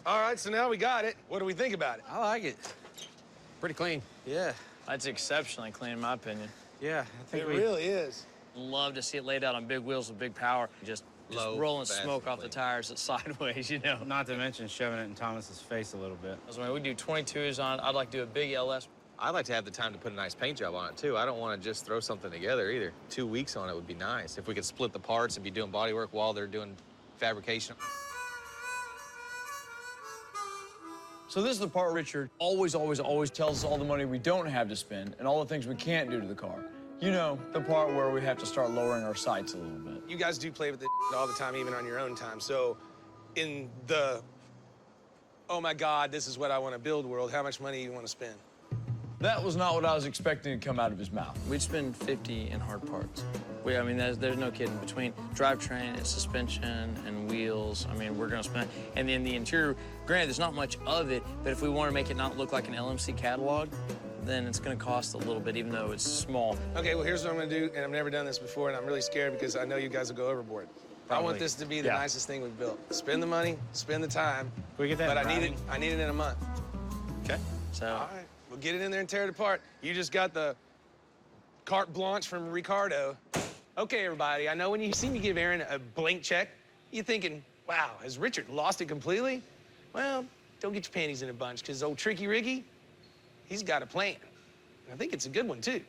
All right, so now we got it. What do we think about it? I like it. Pretty clean. Yeah. That's exceptionally clean, in my opinion. Yeah, I think It really is. Love to see it laid out on big wheels with big power. Just Low, rolling fast, smoke and off the clean. tires sideways, you know. Not to mention shoving it in Thomas's face a little bit. So when we do 22s on, I'd like to do a big LS. I'd like to have the time to put a nice paint job on it, too. I don't want to just throw something together, either. 2 weeks on it would be nice. If we could split the parts and be doing body work while they're doing fabrication. So this is the part Richard always tells us all the money we don't have to spend and all the things we can't do to the car. You know, the part where we have to start lowering our sights a little bit. You guys do play with it all the time, even on your own time. So in the, oh my God, this is what I want to build world, how much money do you want to spend? That was not what I was expecting to come out of his mouth. We'd spend 50 in hard parts. I mean, there's no kidding. Between drivetrain and suspension and wheels, I mean, we're gonna spend. And then the interior, granted, there's not much of it, but if we want to make it not look like an LMC catalog, then it's gonna cost a little bit, even though it's small. Okay, well, here's what I'm gonna do, and I've never done this before, and I'm really scared because I know you guys will go overboard. I want this to be the nicest thing we've built. Spend the money, spend the time. Can we get that? But I need it in a month. Okay. So. All right, we'll get it in there and tear it apart. You just got the carte blanche from Ricardo. Okay, everybody, I know when you see me give Aaron a blank check, you're thinking, wow, has Richard lost it completely? Well, don't get your panties in a bunch, because old Tricky Ricky, he's got a plan. And I think it's a good one, too.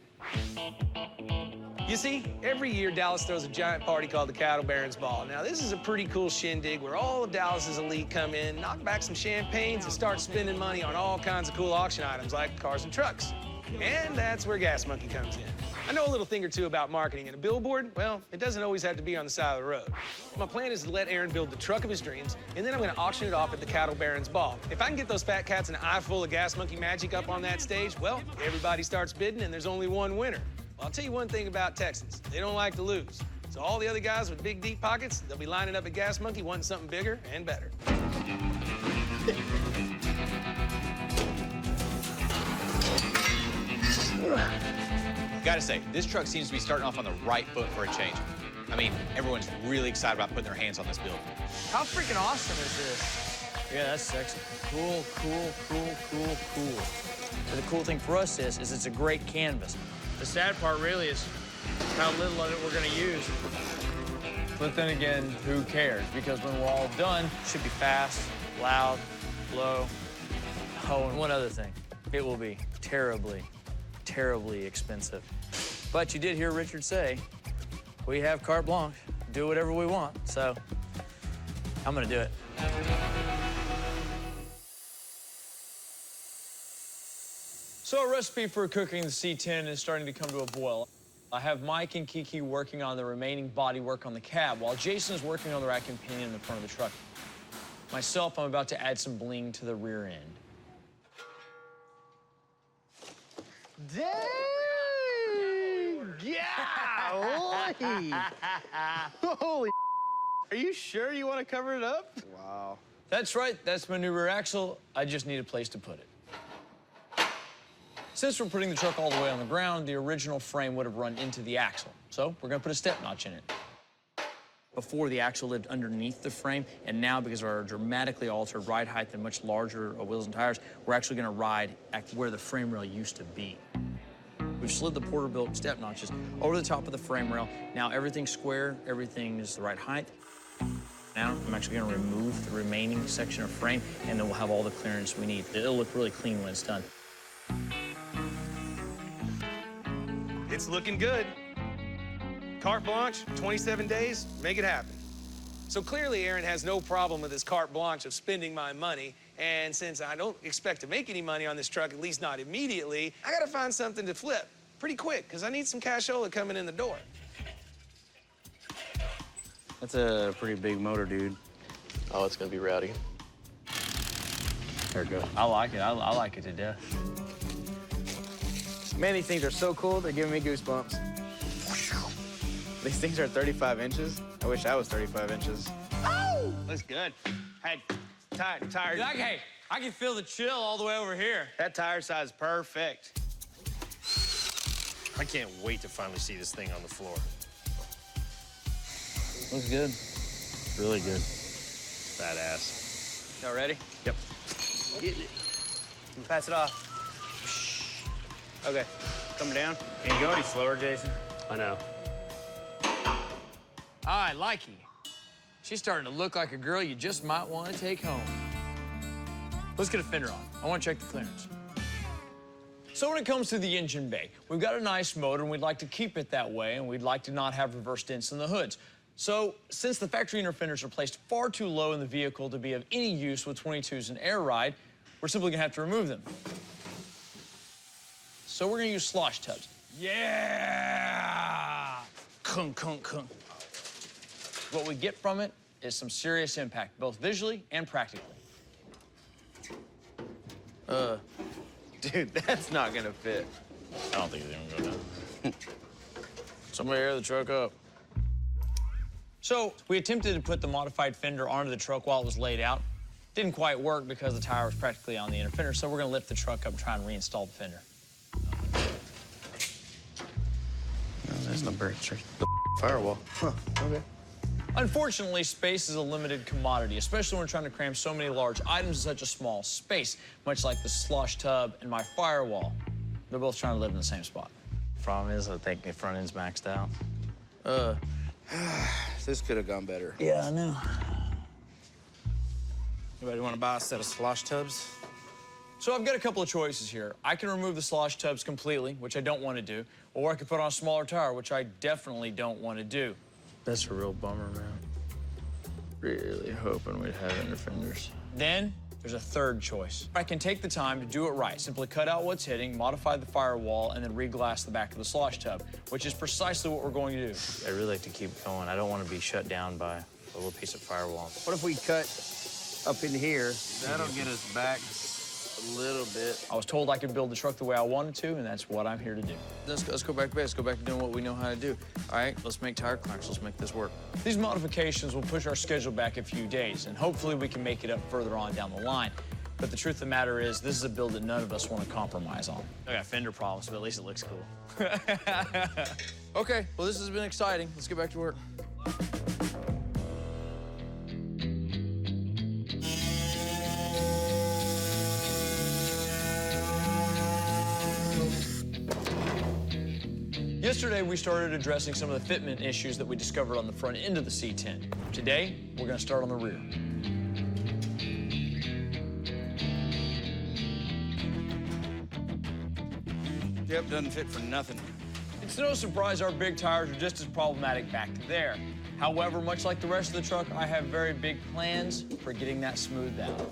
You see, every year Dallas throws a giant party called the Cattle Barons Ball. Now, this is a pretty cool shindig where all of Dallas's elite come in, knock back some champagnes, and start spending money on all kinds of cool auction items like cars and trucks. And that's where Gas Monkey comes in. I know a little thing or two about marketing, and a billboard, well, it doesn't always have to be on the side of the road. My plan is to let Aaron build the truck of his dreams, and then I'm gonna auction it off at the Cattle Barons Ball. If I can get those fat cats an eye full of Gas Monkey magic up on that stage, well, everybody starts bidding, and there's only one winner. Well, I'll tell you one thing about Texans. They don't like to lose. So all the other guys with big, deep pockets, they'll be lining up at Gas Monkey wanting something bigger and better. Gotta say, this truck seems to be starting off on the right foot for a change. I mean, everyone's really excited about putting their hands on this build. How freaking awesome is this? Yeah, that's sexy. Cool, cool, cool, cool, cool. But the cool thing for us is it's a great canvas. The sad part really is how little of it we're gonna use. But then again, who cares? Because when we're all done, It should be fast, loud, low. Oh, and one other thing. It will be terribly, terribly expensive. But you did hear Richard say, we have carte blanche, do whatever we want. So I'm gonna do it. So a recipe for cooking the C-10 is starting to come to a boil. I have Mike and Kiki working on the remaining bodywork on the cab, while Jason is working on the rack and pinion in the front of the truck. Myself, I'm about to add some bling to the rear end. Dang! Yeah! Holy! Are you sure you want to cover it up? Wow. That's right, that's my new rear axle. I just need a place to put it. Since we're putting the truck all the way on the ground, the original frame would have run into the axle. So we're gonna put a step notch in it. Before, the axle lived underneath the frame, and now, because of our dramatically altered ride height and much larger wheels and tires, we're actually gonna ride at where the frame rail used to be. We've slid the Porterbuilt step notches over the top of the frame rail. Now everything's square, everything is the right height. Now I'm actually gonna remove the remaining section of frame, and then we'll have all the clearance we need. It'll look really clean when it's done. It's looking good. Carte blanche, 27 days, make it happen. So clearly Aaron has no problem with his carte blanche of spending my money, and since I don't expect to make any money on this truck, at least not immediately, I gotta find something to flip pretty quick, because I need some cashola coming in the door. That's a pretty big motor, dude. Oh, it's gonna be rowdy. There it goes. I like it, I like it to death. Man, these things are so cool, they're giving me goosebumps. These things are 35 inches. I wish I was 35 inches. Oh! Looks good. Hey, tire. Hey, I can feel the chill all the way over here. That tire size is perfect. I can't wait to finally see this thing on the floor. Looks good. Really good. Badass. Y'all ready? Yep. Pass it off. Okay, coming down. Can't go any slower, Jason. I know. All right, likey. She's starting to look like a girl you just might want to take home. Let's get a fender on. I want to check the clearance. So when it comes to the engine bay, we've got a nice motor, and we'd like to keep it that way, and we'd like to not have reverse dents in the hoods. So since the factory inner fenders are placed far too low in the vehicle to be of any use with 22s and air ride, we're simply gonna have to remove them. So we're gonna use slosh tubs. Yeah! Kung, kung, kung. What we get from it is some serious impact, both visually and practically. Dude, that's not gonna fit. I don't think it's gonna go down. Somebody air the truck up. So we attempted to put the modified fender onto the truck while it was laid out. Didn't quite work because the tire was practically on the inner fender, so we're gonna lift the truck up and try and reinstall the fender. No, there's no bird. Firewall. Huh, okay. Unfortunately, space is a limited commodity, especially when we're trying to cram so many large items in such a small space, much like the slosh tub and my firewall. They're both trying to live in the same spot. Problem is, I think the front end's maxed out. This could have gone better. Yeah, I know. Anybody want to buy a set of slosh tubs? So I've got a couple of choices here. I can remove the slosh tubs completely, which I don't want to do, or I could put on a smaller tire, which I definitely don't want to do. That's a real bummer, man. Really hoping we'd have inner fenders. Then there's a third choice. I can take the time to do it right. Simply cut out what's hitting, modify the firewall, and then re-glass the back of the slosh tub, which is precisely what we're going to do. I really like to keep going. I don't want to be shut down by a little piece of firewall. What if we cut up in here? That'll get us back a little bit. I was told I could build the truck the way I wanted to, and that's what I'm here to do. Let's go back to base. Go back to doing what we know how to do. All right, let's make tire clamps. Let's make this work. These modifications will push our schedule back a few days, and hopefully we can make it up further on down the line. But the truth of the matter is, this is a build that none of us want to compromise on. I got fender problems, but at least it looks cool. Okay, well, this has been exciting. Let's get back to work. Yesterday, we started addressing some of the fitment issues that we discovered on the front end of the C-10. Today, we're gonna start on the rear. Yep, doesn't fit for nothing. It's no surprise our big tires are just as problematic back there. However, much like the rest of the truck, I have very big plans for getting that smoothed out.